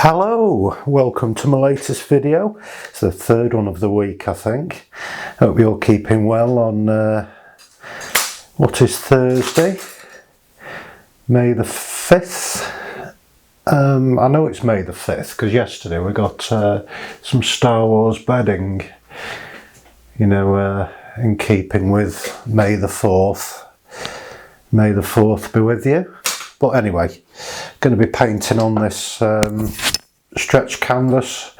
Hello, welcome to my latest video. It's the third one of the week, I think. Hope you're keeping well on what is Thursday, May the 5th. I know it's May the 5th because yesterday we got some Star Wars bedding, you know, in keeping with May the 4th. May the 4th be with you. But anyway, going to be painting on this stretch canvas,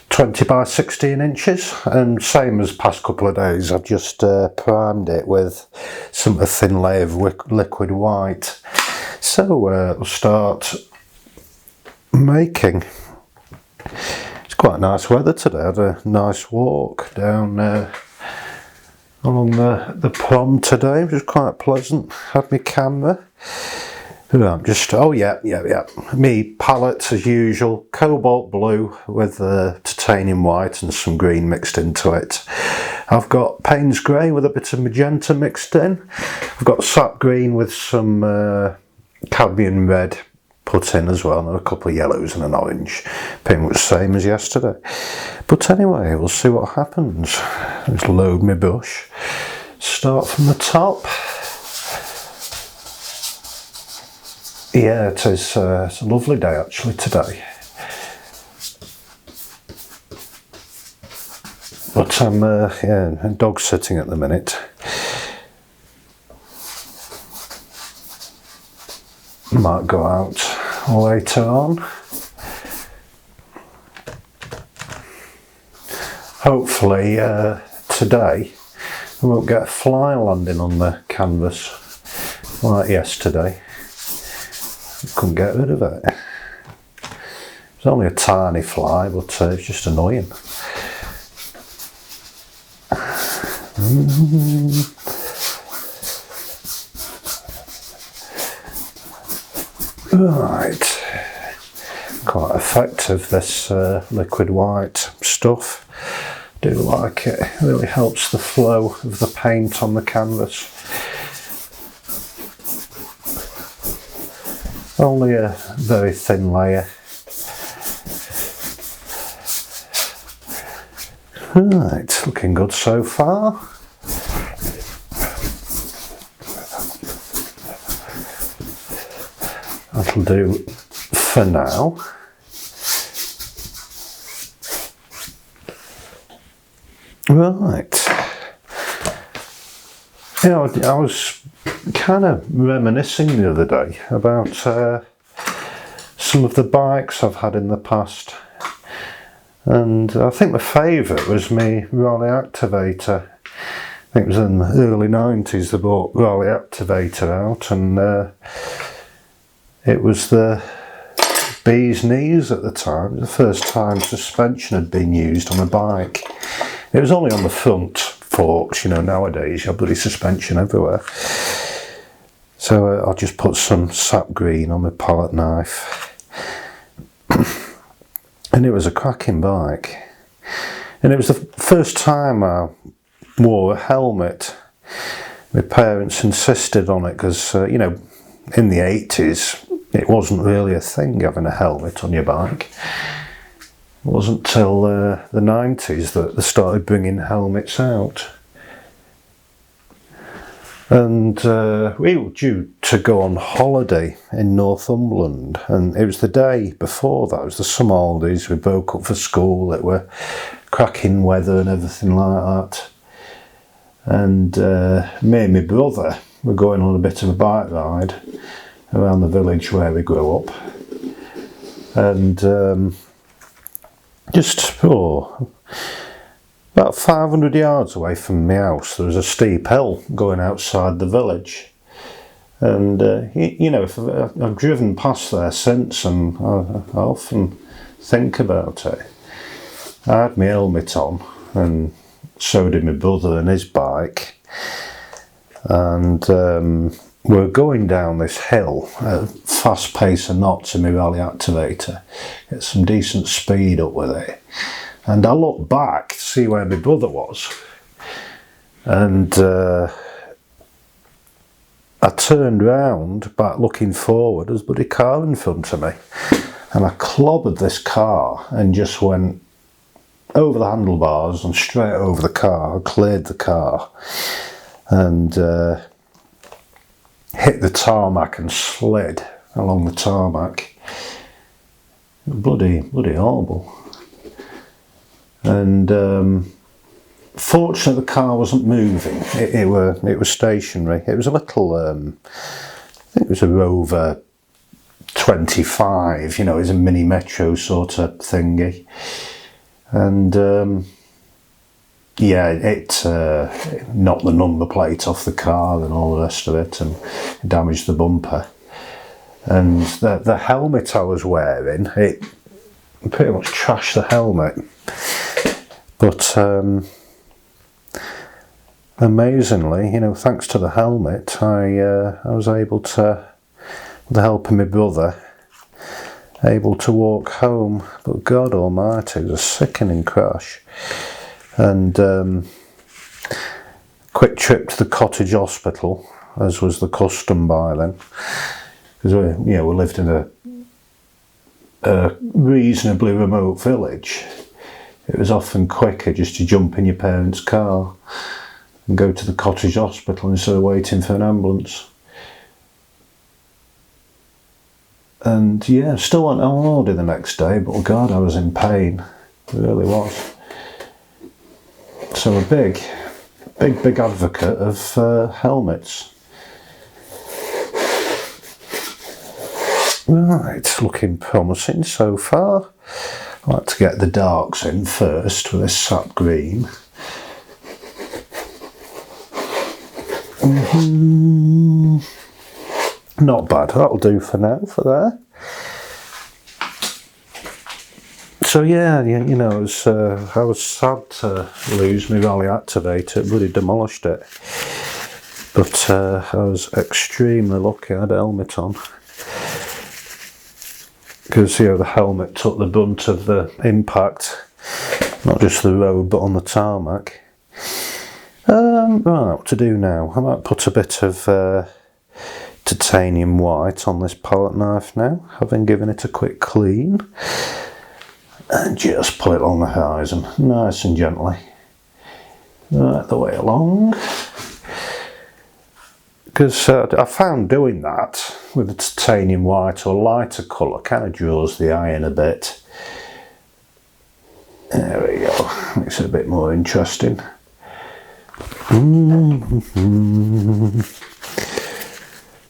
20 by 16 inches, and same as past couple of days, I've just primed it with some a thin layer of liquid white. So we'll start making. It's quite nice weather today. I had a nice walk down along the prom today, which was quite pleasant. Had my camera. I'm just, me palette as usual, cobalt blue with titanium white and some green mixed into it. I've got Payne's grey with a bit of magenta mixed in. I've got sap green with some cadmium red put in as well, and a couple of yellows and an orange. Pretty much the same as yesterday. But anyway, we'll see what happens. Let's load my brush. Start from the top. Yeah, it is. It's a lovely day actually today. But I'm dog sitting at the minute. Might go out later on. Hopefully today we won't get a fly landing on the canvas like yesterday. Couldn't get rid of it. It's only a tiny fly, but it's just annoying. Right, quite effective this liquid white stuff. Do like it. It really helps the flow of the paint on the canvas. Only a very thin layer. Right, looking good so far. That'll do for now. Right. You know, I was kind of reminiscing the other day about some of the bikes I've had in the past, and I think my favourite was my Raleigh Activator. I think it was in the early 90s they brought Raleigh Activator out, and it was the bee's knees at the time. The first time suspension had been used on a bike. It was only on the front forks, you know, nowadays you have bloody suspension everywhere. So I'll just put some sap green on my palette knife. And it was a cracking bike. And it was the first time I wore a helmet. My parents insisted on it because, you know, in the 80s, it wasn't really a thing having a helmet on your bike. It wasn't till the 90s that they started bringing helmets out. And we were due to go on holiday in Northumberland, and it was the day before that. It was the summer holidays. We broke up for school. It were cracking weather and everything like that. And me and my brother were going on a bit of a bike ride around the village where we grew up. And about 500 yards away from my house, there was a steep hill going outside the village. And, you know, I've driven past there since, and I often think about it. I had my helmet on, and so did my brother and his bike. And we're going down this hill at a fast pace of knots in my Raleigh Activator. Get some decent speed up with it. And I looked back to see where my brother was, and I turned round, back looking forward, there's a bloody car in front of me. and I clobbered this car and just went over the handlebars and straight over the car. I cleared the car and hit the tarmac and slid along the tarmac. Bloody horrible. And fortunately the car wasn't moving. It was stationary. It was a little I think it was a Rover 25, you know, it's a mini metro sort of thingy. And yeah, it knocked the number plate off the car and all the rest of it, and damaged the bumper. And the helmet I was wearing, it pretty much trashed the helmet. But amazingly, you know, thanks to the helmet, I was able to, with the help of my brother, able to walk home. But God almighty, it was a sickening crash. And quick trip to the cottage hospital, as was the custom by then, because we lived in a reasonably remote village. It was often quicker just to jump in your parents' car and go to the cottage hospital instead of waiting for an ambulance. And yeah, still went on holiday the next day, but God, I was in pain. It really was. So a big advocate of helmets. Right, looking promising so far. I like to get the darks in first with this sap green. Not bad, that'll do for now, for there. So yeah, you know, I was sad to lose my rally activator. It really demolished it. But I was extremely lucky I had a helmet on. Because, you know, the helmet took the brunt of the impact, not just the road but on the tarmac. Right, what to do now? I might put a bit of titanium white on this palette knife now, having given it a quick clean. And just pull it along the horizon, nice and gently. Right the way along. Because I found doing that with the titanium white or lighter colour kind of draws the eye in a bit. There we go, makes it a bit more interesting.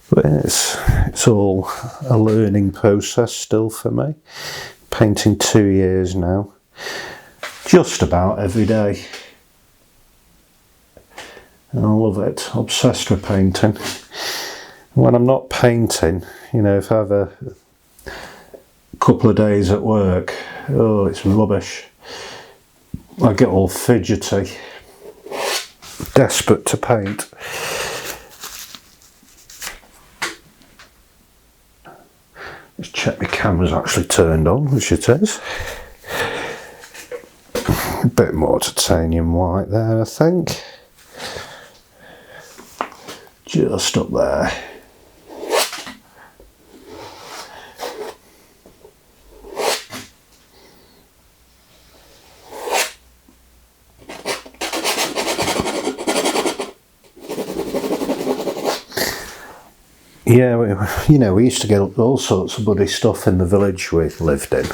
But it's all a learning process still for me. Painting 2 years now, just about every day. And I love it, obsessed with painting. When I'm not painting, you know, if I have a couple of days at work, oh, it's rubbish. I get all fidgety, desperate to paint. Let's check my camera's actually turned on, which it is. A bit more titanium white there, I think. Just up there. Yeah, we used to get all sorts of bloody stuff in the village we lived in,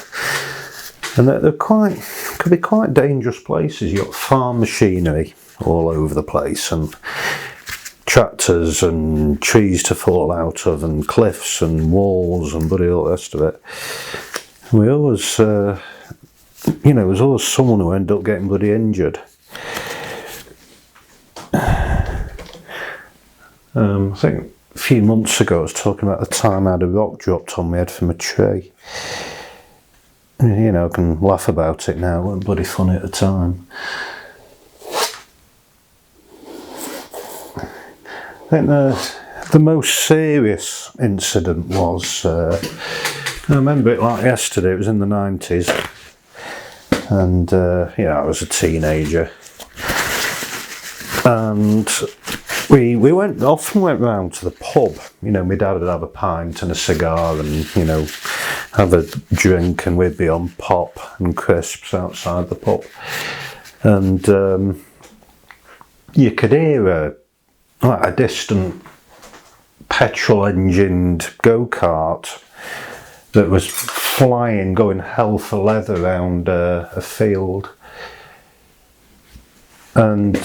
and could be quite dangerous places. You got farm machinery all over the place, and tractors and trees to fall out of, and cliffs and walls and bloody all the rest of it. And we always, there was always someone who ended up getting bloody injured. I think a few months ago I was talking about the time I had a rock dropped on my head from a tree. You know, I can laugh about it now, it wasn't bloody funny at the time. I think the most serious incident was, I remember it like yesterday, it was in the 90s, and I was a teenager, and we often went round to the pub. You know, my dad would have a pint and a cigar and, you know, have a drink, and we'd be on pop and crisps outside the pub. And you could hear a distant petrol-engined go-kart that was flying, going hell for leather around a field. And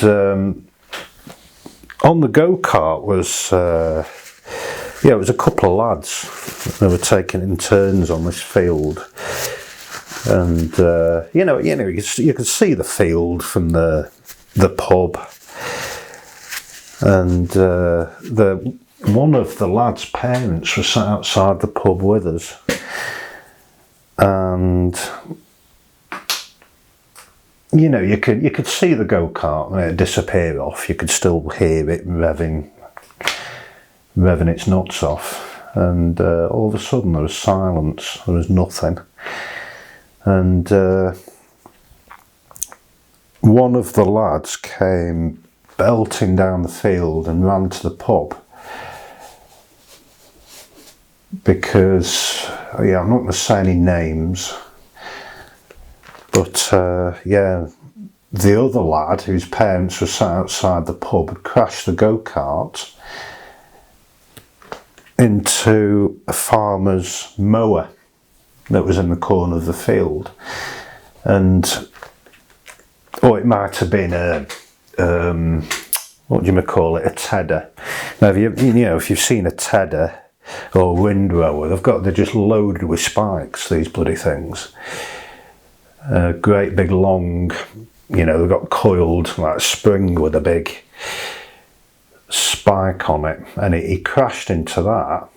on the go-kart was, it was a couple of lads. They were taking in turns on this field. And, you could see the field from the pub. And one of the lads' parents was sat outside the pub with us. And you could see the go-kart when it disappeared off. You could still hear it revving its nuts off. And all of a sudden there was silence. There was nothing. And one of the lads came belting down the field and ran to the pub. Because, I'm not going to say any names, but the other lad whose parents were sat outside the pub had crashed the go-kart into a farmer's mower that was in the corner of the field. And it might have been a what do you call it, a tedder. Now if you've seen a tedder or windrower, they're just loaded with spikes, these bloody things. Great big long, they've got coiled like a spring with a big spike on it, and he crashed into that,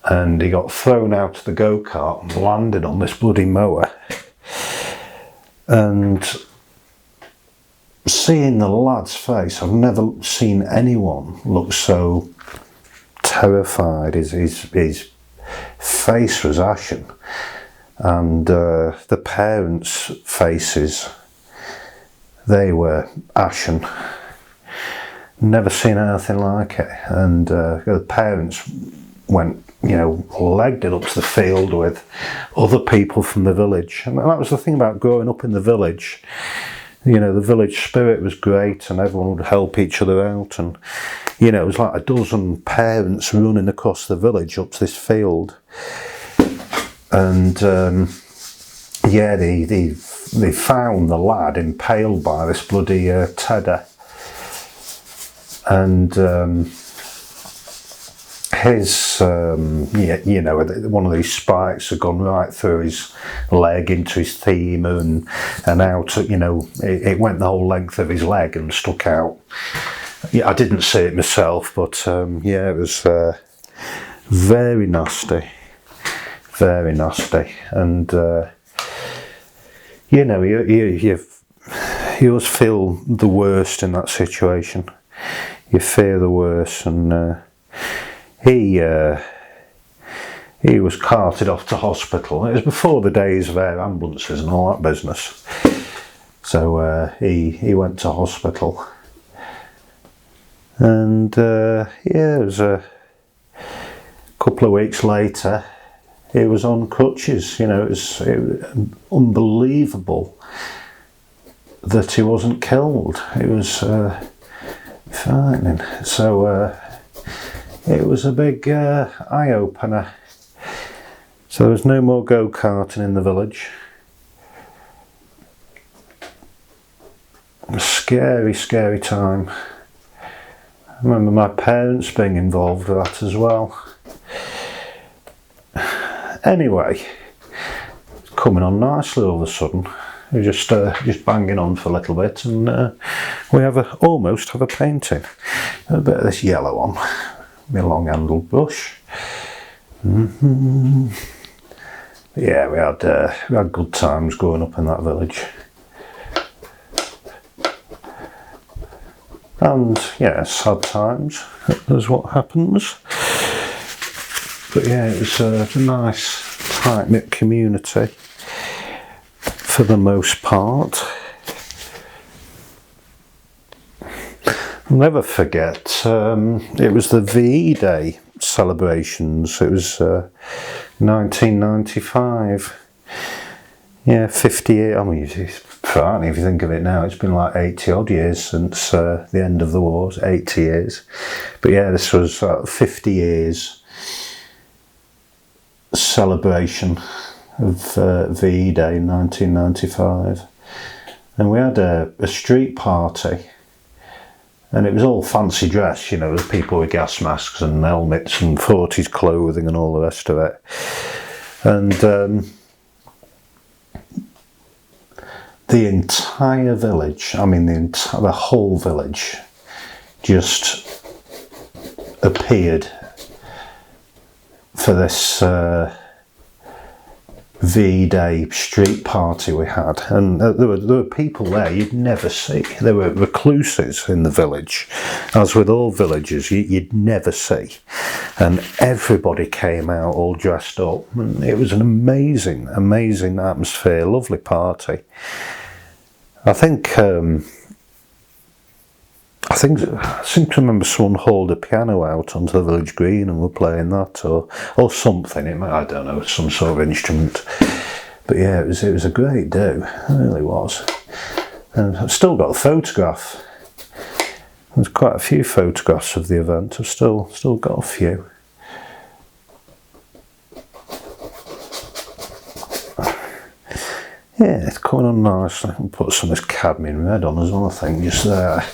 and he got thrown out of the go-kart and landed on this bloody mower. And seeing the lad's face, I've never seen anyone look so terrified. His face was ashen, and the parents' faces, they were ashen. Never seen anything like it. And the parents went, legged it up to the field with other people from the village. And that was the thing about growing up in the village. The village spirit was great, and everyone would help each other out. And, it was like a dozen parents running across the village up to this field. And, they found the lad impaled by this bloody tedder. And his, one of these spikes had gone right through his leg into his femur and out, it went the whole length of his leg and stuck out. Yeah, I didn't see it myself, but it was very nasty. Very nasty. And, you always feel the worst in that situation. You fear the worst, and he was carted off to hospital. It was before the days of air ambulances and all that business. So he went to hospital, and it was a couple of weeks later. He was on crutches. It was unbelievable that he wasn't killed. It was frightening. So it was a big eye-opener. So there was no more go-karting in the village. A scary, scary time. I remember my parents being involved with that as well. Anyway, it's coming on nicely all of a sudden. We're just banging on for a little bit, and we almost have a painting. A bit of this yellow on, my long-handled brush. Yeah, we had good times growing up in that village. And sad times. That's what happens. But it was a nice, tight-knit community for the most part. I'll never forget, it was the VE Day celebrations. It was 1995. Yeah, 50 years. I mean, it's frightening if you think of it now. It's been like 80 odd years since the end of the wars, 80 years. But yeah, this was 50 years celebration of VE Day in 1995. And we had a street party. And it was all fancy dress, you know, the people with gas masks and helmets and 40s clothing and all the rest of it. And the entire village, I mean the whole village, just appeared for this V-Day street party we had, and there were people there you'd never see. There were recluses in the village, as with all villages you'd never see, and everybody came out all dressed up, and it was an amazing atmosphere, lovely party. I seem to remember someone hauled a piano out onto the village green and were playing that, or something. I don't know, some sort of instrument. But yeah, it was a great do. It really was. And I've still got a photograph. There's quite a few photographs of the event. I've still got a few. Yeah, it's coming on nice. I can put some of this cadmium red on as well, I think, just there.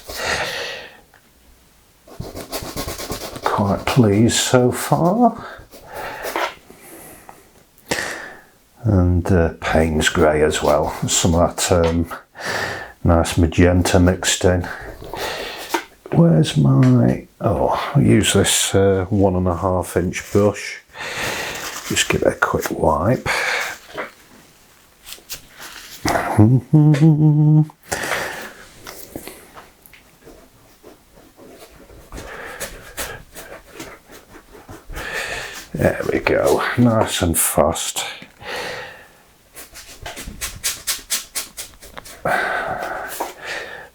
Quite pleased so far. And Payne's grey as well. Some of that nice magenta mixed in. Where's my... Oh, I'll use this 1.5 inch brush. Just give it a quick wipe. There we go, nice and fast.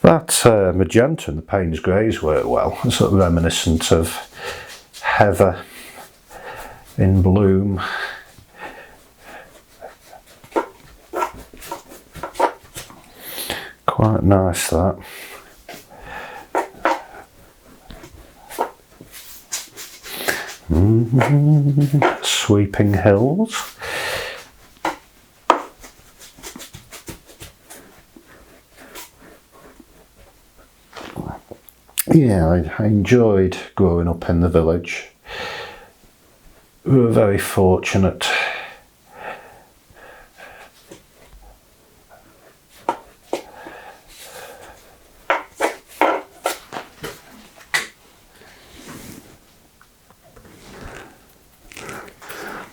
That magenta and the Payne's greys work well. It's sort of reminiscent of heather in bloom. Quite nice, that. Sweeping hills. Yeah, I enjoyed growing up in the village. We were very fortunate.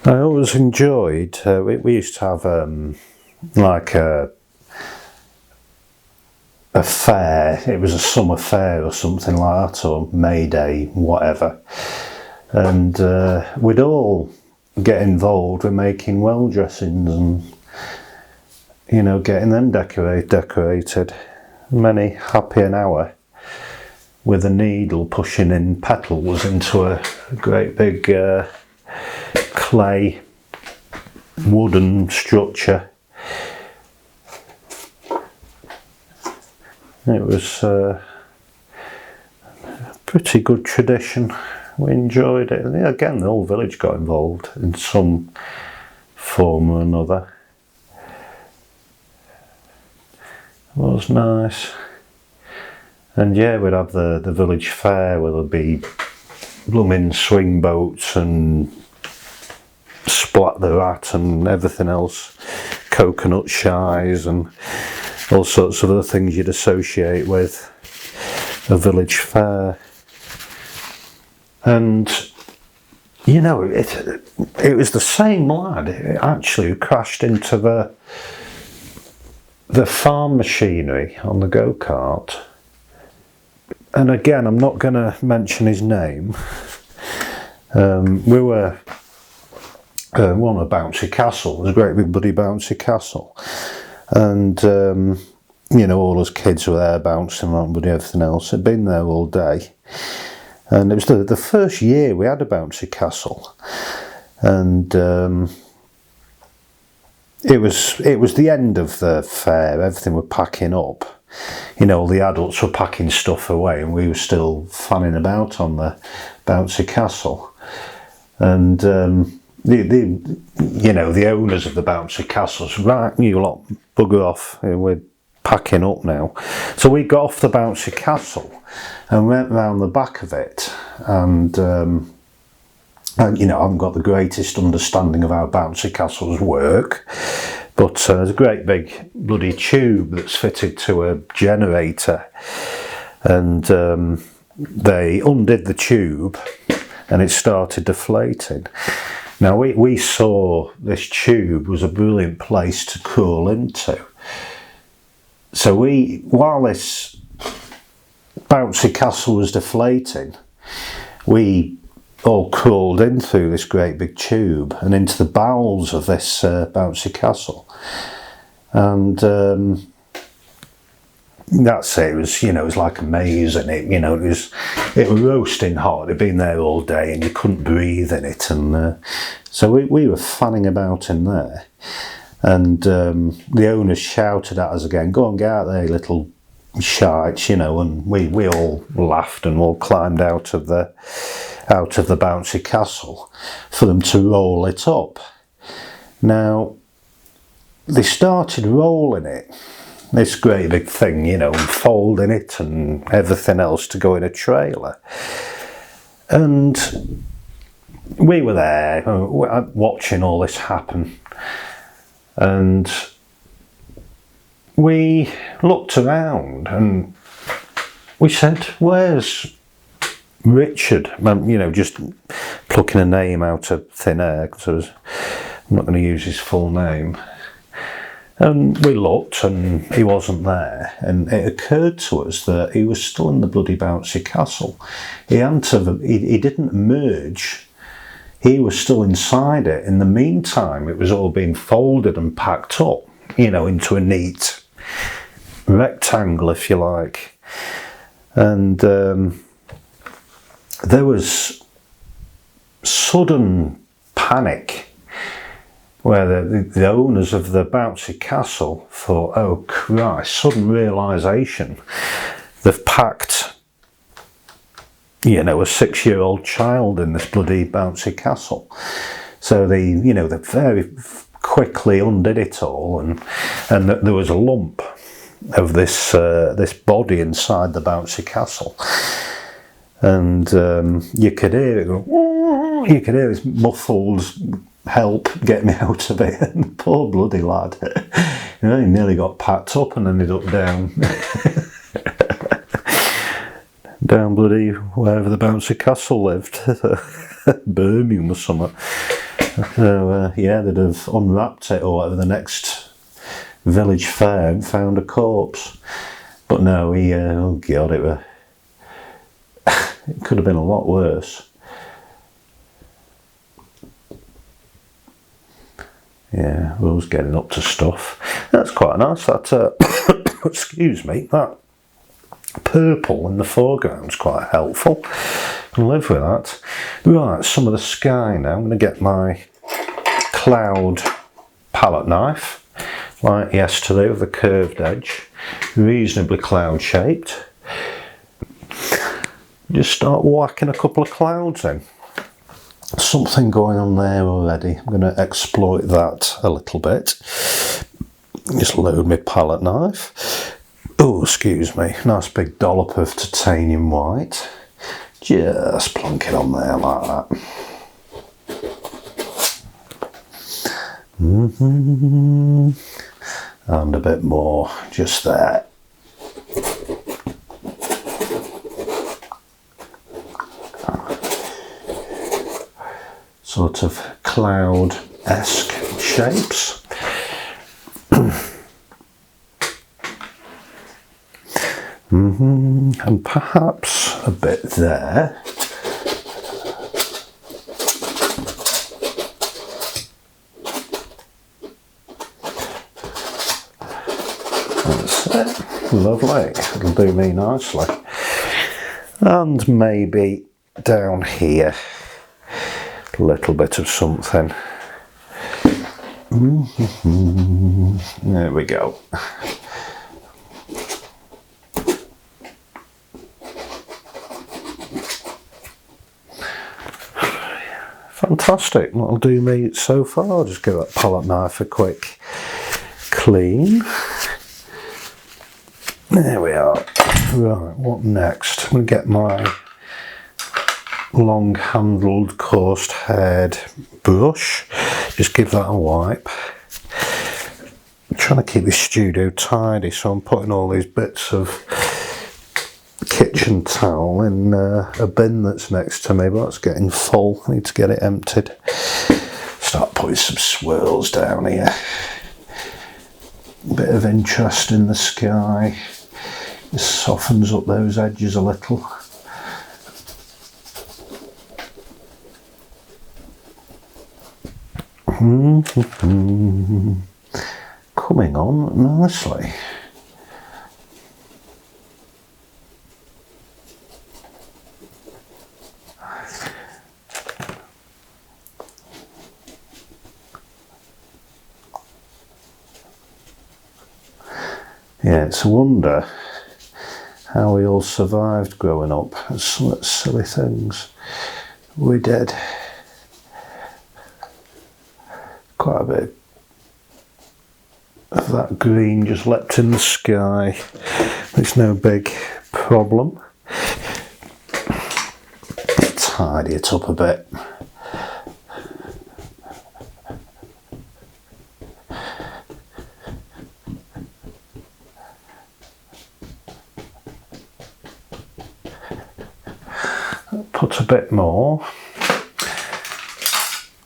I always enjoyed, we used to have like a fair. It was a summer fair or something like that, or May Day, whatever, and we'd all get involved with making well dressings and, you know, getting them decorated. Many happy an hour with a needle pushing in petals into a great big clay wooden structure. It was a pretty good tradition. We enjoyed it. And again, the whole village got involved in some form or another. It was nice. And yeah, we'd have the village fair where there'd be blooming swing boats and Splat the Rat and everything else, coconut shies and all sorts of other things you'd associate with a village fair. And you know, it was the same lad actually who crashed into the farm machinery on the go-kart. And again, I'm not going to mention his name. We were on a bouncy castle. It was a great big bloody bouncy castle, and you know, all us kids were there bouncing around with everything else. Had been there all day, and it was the first year we had a bouncy castle. and it was the end of the fair. Everything were packing up. You know, all the adults were packing stuff away, and we were still fanning about on the bouncy castle. And the owners of the bouncy castles, right, you lot, bugger off. We're packing up now. So we got off the bouncy castle and went round the back of it, and you know, I haven't got the greatest understanding of how bouncy castles work, but there's a great big bloody tube that's fitted to a generator, and they undid the tube and it started deflating. Now we saw this tube was a brilliant place to crawl into. So while this bouncy castle was deflating, we all crawled in through this great big tube and into the bowels of this bouncy castle, and that's it. It was, you know, it was like a maze, and it was roasting hot. It'd been there all day, and you couldn't breathe in it, and so we were fanning about in there, and the owners shouted at us again, "Go and get out there, little shites," you know, and we all laughed and all climbed out of the bouncy castle for them to roll it up. Now they started rolling it, this great big thing, you know, and folding it and everything else to go in a trailer, and we were there watching all this happen, and we looked around and we said, "Where's Richard?" You know, just plucking a name out of thin air, because I'm not going to use his full name. And we looked and he wasn't there, and it occurred to us that he was still in the bloody bouncy castle. He didn't emerge. He was still inside it. In the meantime, it was all being folded and packed up, you know, into a neat rectangle, if you like. And there was sudden panic, where the owners of the bouncy castle thought, "Oh Christ," sudden realisation, they've packed, you know, a 6-year-old child in this bloody bouncy castle. So they very quickly undid it all, and there was a lump of this body inside the bouncy castle, and you could hear it go, you could hear this muffled "Help, get me out of it." And the poor bloody lad, you know, he nearly got packed up and ended up down down bloody wherever the bouncy castle lived, Birmingham or something. So yeah, they'd have unwrapped it or whatever the next village fair and found a corpse. But no, oh God, it could have been a lot worse. Yeah, Will's getting up to stuff. That's quite nice, that excuse me, that purple in the foreground's quite helpful. I can live with that. Right, some of the sky now. I'm going to get my cloud palette knife, like yesterday, with a curved edge, reasonably cloud shaped. Just start whacking a couple of clouds in. Something going on there already. I'm going to exploit that a little bit. Just load my palette knife. Oh, excuse me. Nice big dollop of titanium white. Just plonk it on there like that. And a bit more just there. Sort of cloud-esque shapes. And perhaps a bit there. That's it. Lovely. It'll do me nicely. And maybe down here. a little bit of something. There we go. Fantastic, that'll do me so far. I'll just give that palette knife a quick clean. There we are. Right, what next? I'm going to get my long handled coursed haired brush, just give that a wipe. I'm trying to keep this studio tidy, so I'm putting all these bits of kitchen towel in a bin that's next to me, but it's getting full. I need to get it emptied. Start putting some swirls down here. Bit of interest in the sky. It softens up those edges a little. Coming on nicely. Yeah, it's a wonder how we all survived growing up. Some silly things we did. Quite a bit of that green just leapt in the sky. It's no big problem. Tidy it up a bit. Put a bit more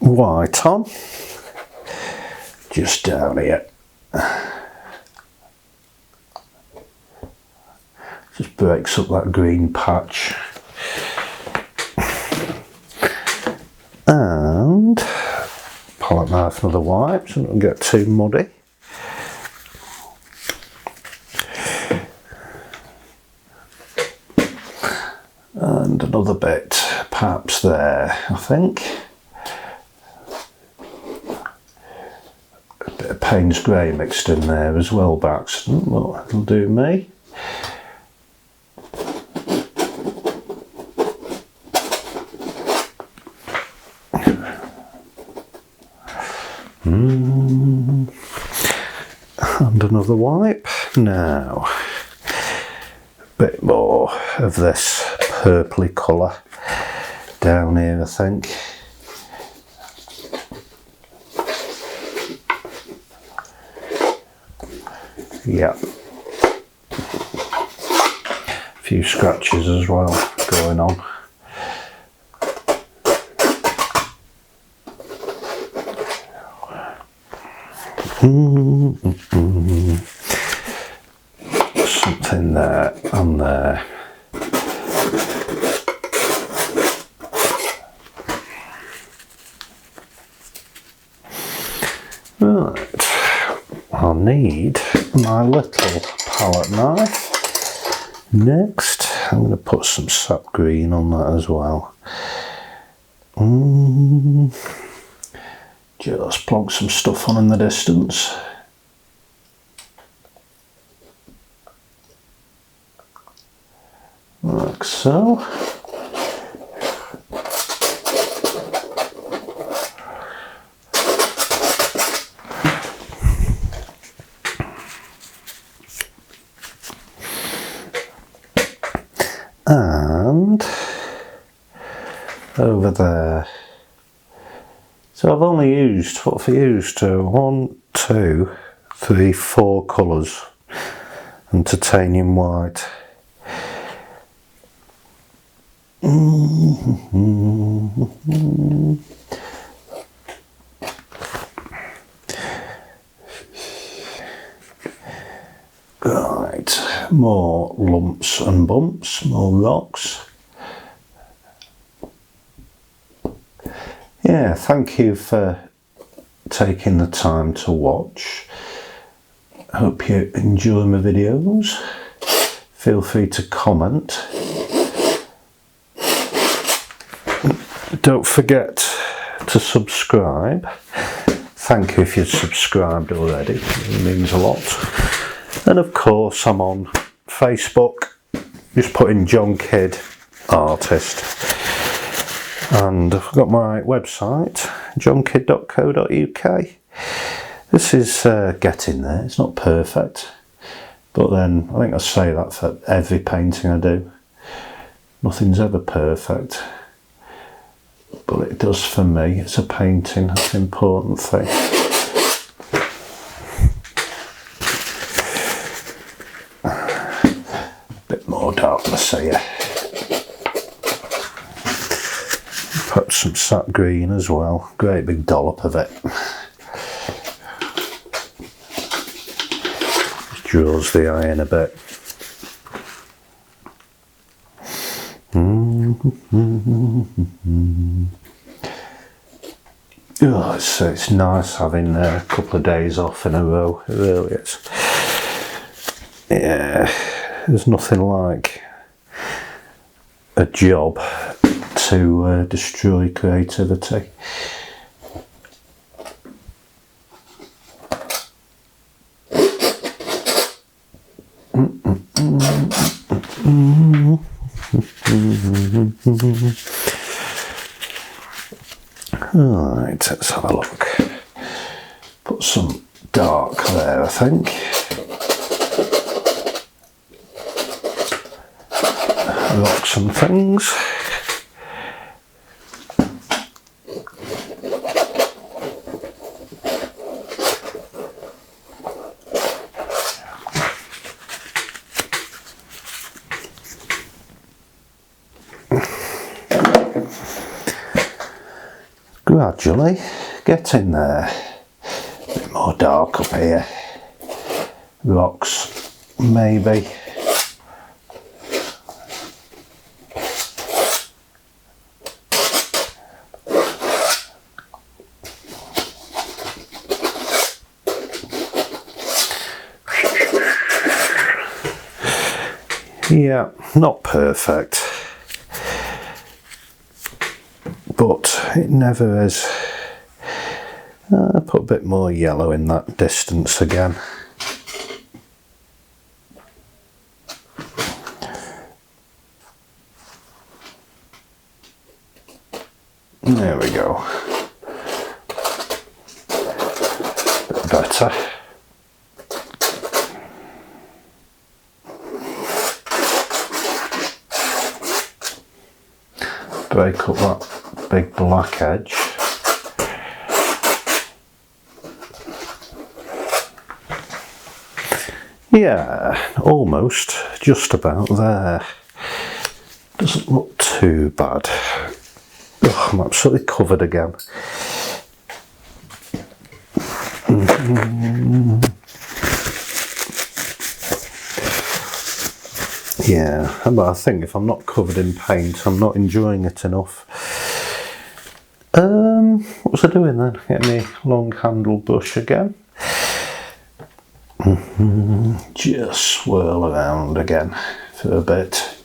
white on, just down here. Just breaks up that green patch. And palette knife, another wipe so it doesn't get too muddy. And another bit, perhaps there, I think. A bit of Payne's Grey mixed in there as well by accident, but it'll do me. And another wipe. Now, a bit more of this purpley colour down here, I think. Yeah. A few scratches as well going on. Something there and there. Right, I'll need my little palette knife. Next, I'm going to put some sap green on that as well. Just plonk some stuff on in the distance. Like so. And over there. So I've only used, what have I used? 1, 2, 3, 4 colours and titanium white. Right, more lumps and bumps, more rocks. Yeah, thank you for taking the time to watch. Hope you enjoy my videos. Feel free to comment. Don't forget to subscribe. Thank you if you've subscribed already, it means a lot. And of course I'm on Facebook, just put in Jon Kidd artist. And I've got my website, jonkidd.co.uk. This is getting there, it's not perfect. But then, I think I say that for every painting I do. Nothing's ever perfect. But it does for me, it's a painting, that's an important thing. Bit more darkness here. Perhaps some sap green as well, great big dollop of it. Just draws the eye in a bit. Oh, it's nice having a couple of days off in a row, it really is. Yeah, there's nothing like a job to destroy creativity. Right, let's have a look. Put some dark there, I think. Rocks and things. Gradually getting there. A bit more dark up here. Rocks, maybe. Yeah, not perfect. But it never is. Put a bit more yellow in that distance again. There we go. Bit better. Break up that big black edge. Yeah, almost, just about there. Doesn't look too bad. Oh, I'm absolutely covered again. Yeah, but I think if I'm not covered in paint, I'm not enjoying it enough. What was I doing then? Get me long handle brush again. Just swirl around again for a bit.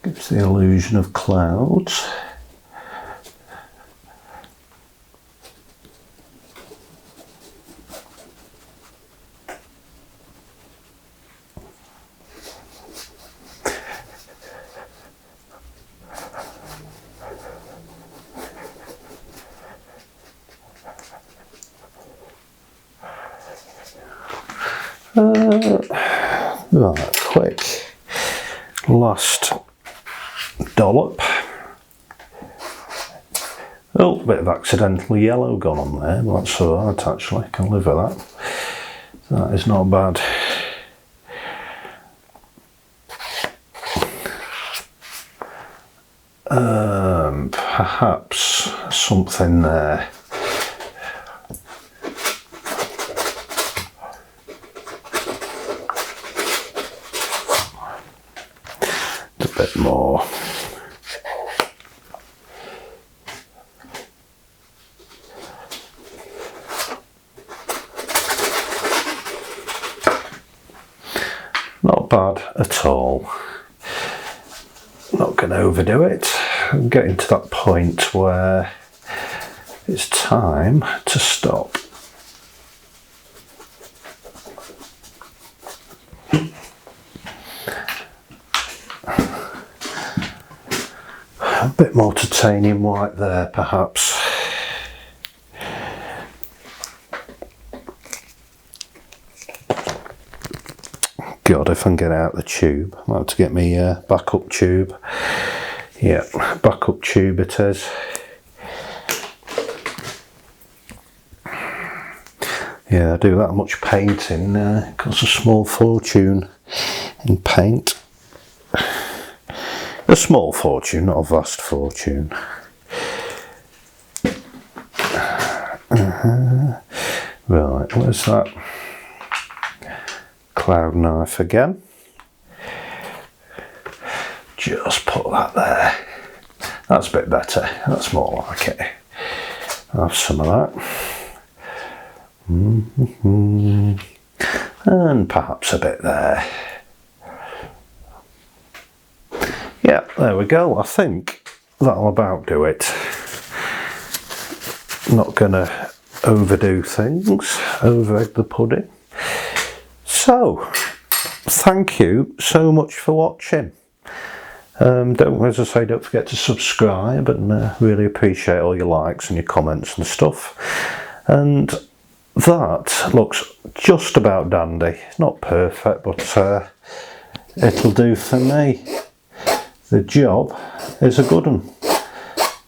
Gives the illusion of clouds. Right, quick last dollop. Oh, bit of accidental yellow gone on there, but that's alright actually, I can live with that. That is not bad. Perhaps something there. A bit more. going to overdo it. I'm getting to that point where it's time to stop. A bit more titanium white there, perhaps. God, if I can get out the tube, I might have to get me backup tube. Yeah, backup tube it is. Yeah, I do that much painting, it costs a small fortune in paint. A small fortune, not a vast fortune. Right, where's that cloud knife again? Just put that there. That's a bit better, that's more like it. Have some of that. And perhaps a bit there. Yeah, there we go. I think that'll about do it. Not gonna overdo things, over egg the pudding. So, thank you so much for watching. As I say, don't forget to subscribe, and really appreciate all your likes and your comments and stuff. And that looks just about dandy. Not perfect, but it'll do for me. The job is a good one.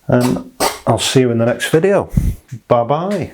And I'll see you in the next video. Bye bye.